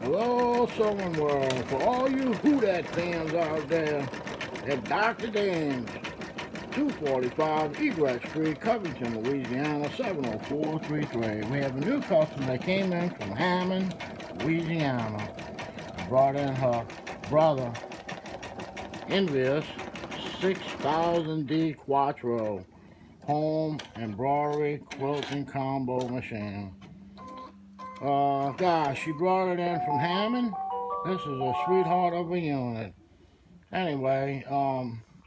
Hello, Southern World. For all you Who Dat fans out there, at Dr. Dan's, 245 Egress Street, Covington, Louisiana, 70433. We have a new customer that came in from Hammond, Louisiana. Brought in her brother, Envious 6000D Quattro home embroidery quilting combo machine. Gosh, she brought it in from Hammond. This is a sweetheart of a unit. Anyway,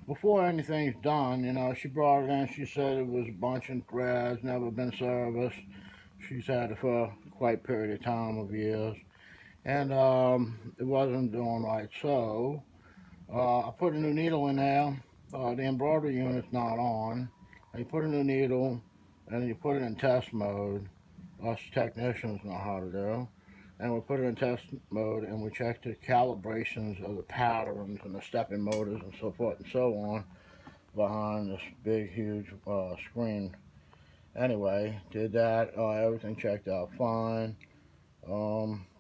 before anything's done, she brought it in. She said it was a bunch of threads, never been serviced. She's had it for quite a period of time of years, and it wasn't doing right. So I put a new needle in there. The embroidery unit's not on. And you put a new needle, and you put it in test mode. Us technicians know how to do. And we put it in test mode, and we check the calibrations of the patterns and the stepping motors and so forth and so on behind this big, huge screen. Anyway, did that. Everything checked out fine.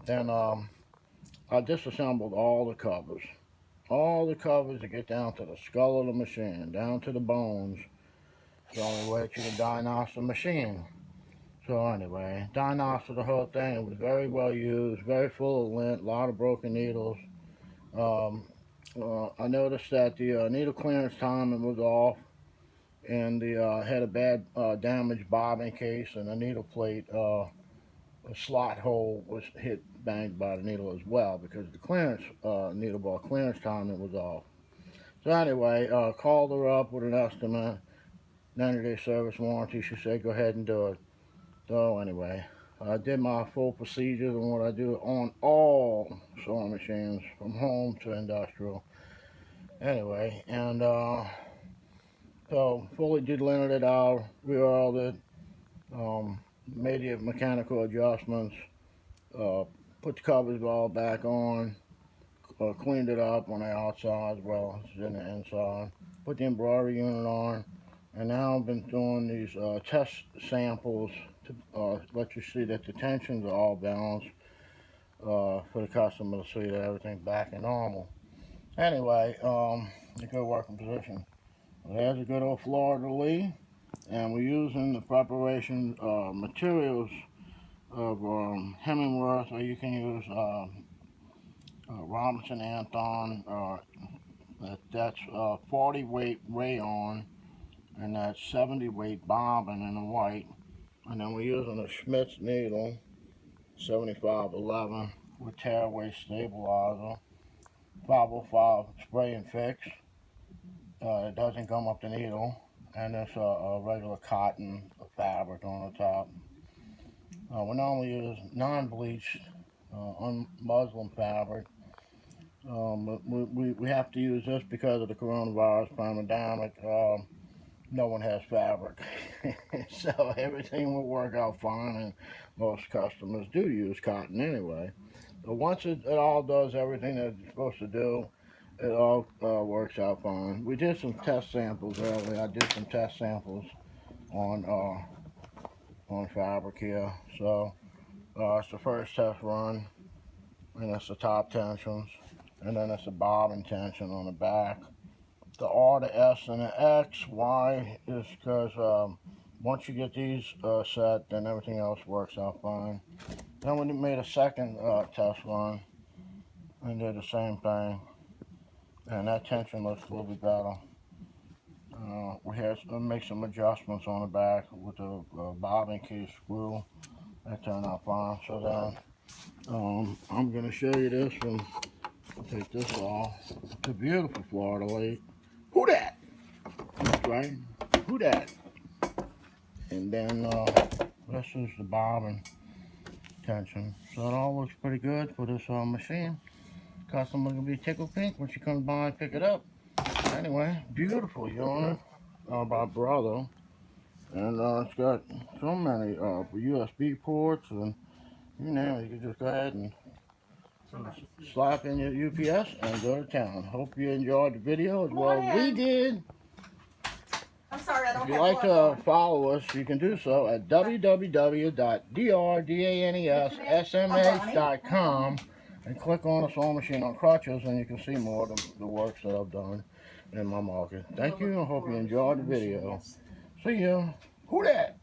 Then I disassembled all the covers. All the covers to get down to the skull of the machine, down to the bones. It's the only way you can diagnose the machine. So anyway, diagnosed the whole thing. It was very well used, very full of lint, a lot of broken needles. Um, I noticed that the needle clearance timing was off, and the had a bad damaged bobbin case, and the needle plate, a slot hole was hit banged by the needle as well because the clearance needle ball clearance timing was off. So anyway, called her up with an estimate, 90-day service warranty. She said go ahead and do it. So anyway, I did my full procedures and what I do on all sewing machines from home to industrial. Anyway, and so fully delinted it out, re-oiled it, made the mechanical adjustments, uh, put the covers all back on, cleaned it up on the outside as well as in the inside, put the embroidery unit on, and now I've been doing these test samples to let you see that the tensions are all balanced for the customer to see that everything's back in normal. Anyway, a good working position. There's a good old Florida Lee, and we're using the preparation materials of Hemingworth, or you can use Robinson Anthon. That's 40 weight rayon, and that's 70 weight bobbin in the white. And then we're using a Schmitz needle, 7511, with tearaway stabilizer, 505 spray and fix. It doesn't gum up the needle, and it's a regular cotton fabric on the top. We normally use non-bleached, unmuslin fabric. But we have to use this because of the coronavirus pandemic. No one has fabric, so everything will work out fine, and most customers do use cotton anyway. But once it all does everything that it's supposed to do, it all works out fine. We did some test samples earlier. I did some test samples on fabric here. So it's the first test run, and that's the top tensions, and then it's the bobbin tension on the back. The R, the S, and the X. Why is because once you get these set, then everything else works out fine. Then we made a second test run and did the same thing, and that tension looks a little bit better. We had to make some adjustments on the back with the bobbin case screw. That turned out fine. So then I'm going to show you this one. I'll take this off. It's a beautiful Florida Lake. Who dat? That's right. Who dat? And then this is the bobbin tension. So it all looks pretty good for this machine. Customer will be tickled pink when she comes by and pick it up. Anyway, beautiful unit by brother. And it's got so many USB ports, and you name it, you can just go ahead and slap in your UPS and go to town. Hope you enjoyed the video as well as we did. I'm sorry, I don't If you'd have like gloves to follow us, you can do so at www.drdansmh.com. and click on the sewing machine on crutches, and you can see more of the works that I've done in my market. Thank you, and hope you enjoyed the video. See ya. Who that?